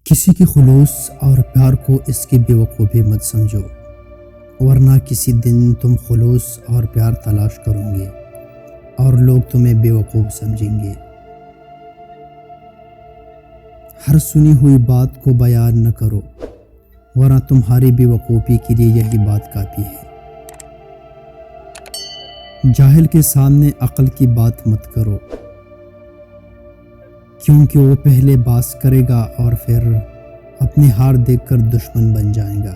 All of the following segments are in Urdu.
کسی کے خلوص اور پیار کو اس کی بیوقوفی مت سمجھو، ورنہ کسی دن تم خلوص اور پیار تلاش کرو گے اور لوگ تمہیں بیوقوف سمجھیں گے۔ ہر سنی ہوئی بات کو بیان نہ کرو، ورنہ تمہاری بیوقوفی کے لیے یہی بات کافی ہے۔ جاہل کے سامنے عقل کی بات مت کرو، کیونکہ وہ پہلے باس کرے گا اور پھر اپنی ہار دیکھ کر دشمن بن جائے گا۔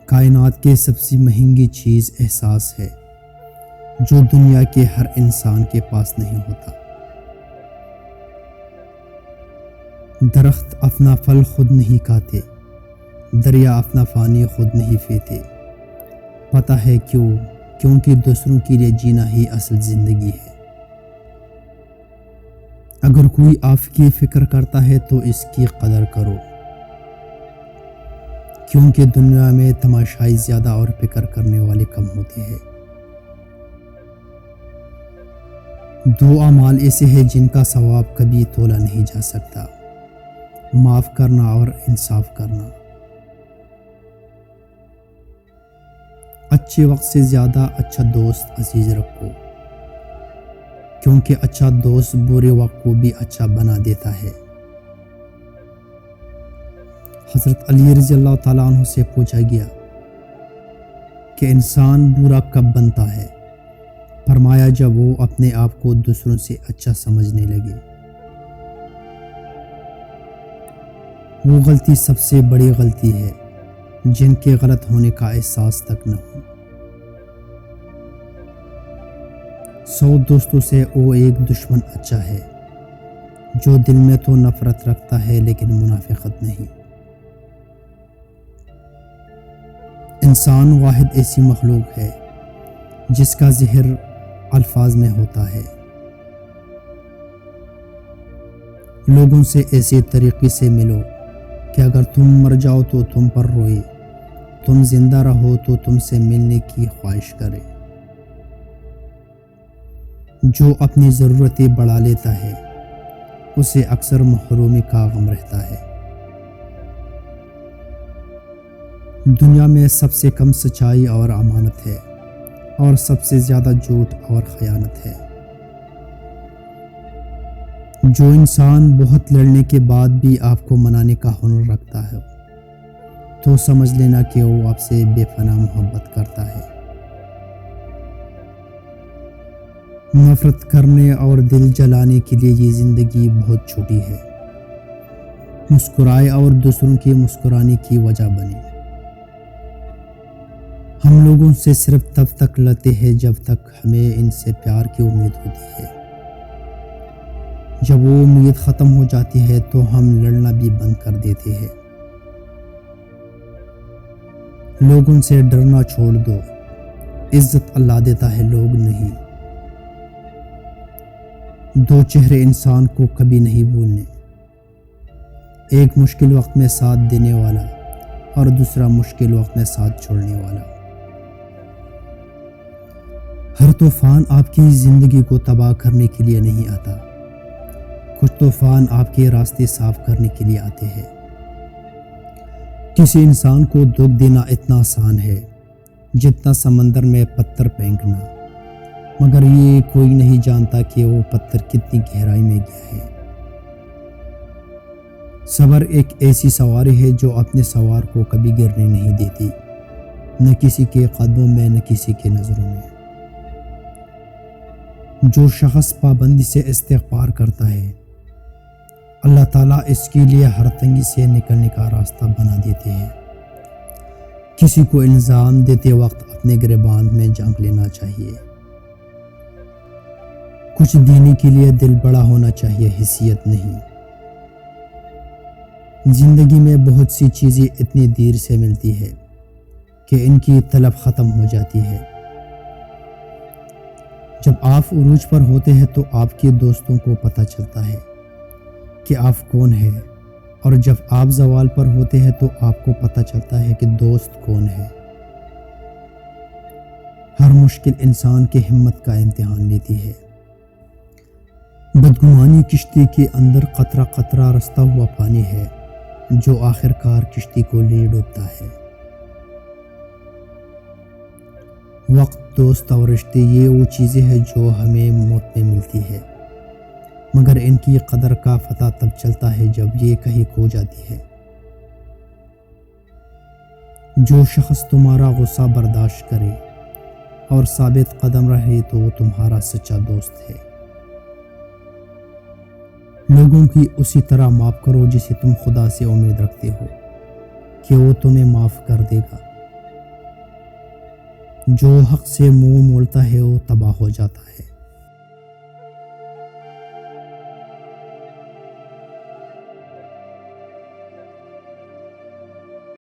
کائنات کی سب سے مہنگی چیز احساس ہے، جو دنیا کے ہر انسان کے پاس نہیں ہوتا۔ درخت اپنا پھل خود نہیں کھاتے، دریا اپنا پانی خود نہیں پیتے۔ پتہ ہے کیوں؟ کیونکہ دوسروں کے لیے جینا ہی اصل زندگی ہے۔ اگر کوئی آپ کی فکر کرتا ہے تو اس کی قدر کرو، کیونکہ دنیا میں تماشائی زیادہ اور فکر کرنے والے کم ہوتے ہیں۔ دو اعمال ایسے ہیں جن کا ثواب کبھی تولا نہیں جا سکتا، معاف کرنا اور انصاف کرنا۔ اچھے وقت سے زیادہ اچھا دوست عزیز رکھو، کیونکہ اچھا دوست برے وقت کو بھی اچھا بنا دیتا ہے۔ حضرت علی رضی اللہ تعالیٰ عنہ سے پوچھا گیا کہ انسان برا کب بنتا ہے؟ فرمایا جب وہ اپنے آپ کو دوسروں سے اچھا سمجھنے لگے۔ وہ غلطی سب سے بڑی غلطی ہے جن کے غلط ہونے کا احساس تک نہ ہو۔ 100 دوستوں سے وہ ایک دشمن اچھا ہے، جو دل میں تو نفرت رکھتا ہے لیکن منافقت نہیں۔ انسان واحد ایسی مخلوق ہے جس کا ظہر الفاظ میں ہوتا ہے۔ لوگوں سے ایسے طریقے سے ملو کہ اگر تم مر جاؤ تو تم پر روئے، تم زندہ رہو تو تم سے ملنے کی خواہش کرے۔ جو اپنی ضرورتیں بڑھا لیتا ہے اسے اکثر محرومی کا غم رہتا ہے۔ دنیا میں سب سے کم سچائی اور امانت ہے، اور سب سے زیادہ جھوٹ اور خیانت ہے۔ جو انسان بہت لڑنے کے بعد بھی آپ کو منانے کا ہنر رکھتا ہے تو سمجھ لینا کہ وہ آپ سے بے پناہ محبت کرتا ہے۔ نفرت کرنے اور دل جلانے کے لیے یہ زندگی بہت چھوٹی ہے۔ مسکرائے اور دوسروں کے مسکرانے کی وجہ بنے۔ ہم لوگوں سے صرف تب تک لڑتے ہیں جب تک ہمیں ان سے پیار کی امید ہوتی ہے۔ جب وہ امید ختم ہو جاتی ہے تو ہم لڑنا بھی بند کر دیتے ہیں۔ لوگوں سے ڈرنا چھوڑ دو، عزت اللہ دیتا ہے، لوگ نہیں۔ دو چہرے انسان کو کبھی نہیں بھولنے، ایک مشکل وقت میں ساتھ دینے والا اور دوسرا مشکل وقت میں ساتھ چھوڑنے والا۔ ہر طوفان آپ کی زندگی کو تباہ کرنے کے لیے نہیں آتا، کچھ طوفان آپ کے راستے صاف کرنے کے لیے آتے ہیں۔ کسی انسان کو دکھ دینا اتنا آسان ہے جتنا سمندر میں پتھر پھینکنا، مگر یہ کوئی نہیں جانتا کہ وہ پتھر کتنی گہرائی میں گیا ہے۔ صبر ایک ایسی سواری ہے جو اپنے سوار کو کبھی گرنے نہیں دیتی، نہ کسی کے قدموں میں نہ کسی کے نظروں میں۔ جو شخص پابندی سے استغفار کرتا ہے، اللہ تعالیٰ اس کے لیے ہر تنگی سے نکلنے کا راستہ بنا دیتے ہیں۔ کسی کو الزام دیتے وقت اپنے گریبان میں جھانک لینا چاہیے۔ کچھ دینے کے لیے دل بڑا ہونا چاہیے، حیثیت نہیں۔ زندگی میں بہت سی چیزیں اتنی دیر سے ملتی ہے کہ ان کی طلب ختم ہو جاتی ہے۔ جب آپ عروج پر ہوتے ہیں تو آپ کے دوستوں کو پتہ چلتا ہے کہ آپ کون ہیں، اور جب آپ زوال پر ہوتے ہیں تو آپ کو پتہ چلتا ہے کہ دوست کون ہے۔ ہر مشکل انسان کی ہمت کا امتحان لیتی ہے۔ بدگمانی کشتی کے اندر قطرہ قطرہ رستا ہوا پانی ہے جو آخر کار کشتی کو لے ڈوبتا ہے۔ وقت، دوست اور رشتے یہ وہ چیزیں ہیں جو ہمیں موت میں ملتی ہے، مگر ان کی قدر کا پتہ تب چلتا ہے جب یہ کہیں کھو جاتی ہے۔ جو شخص تمہارا غصہ برداشت کرے اور ثابت قدم رہے تو وہ تمہارا سچا دوست ہے۔ لوگوں کی اسی طرح معاف کرو جسے تم خدا سے امید رکھتے ہو کہ وہ تمہیں معاف کر دے گا۔ جو حق سے منہ موڑتا ہے وہ تباہ ہو جاتا ہے۔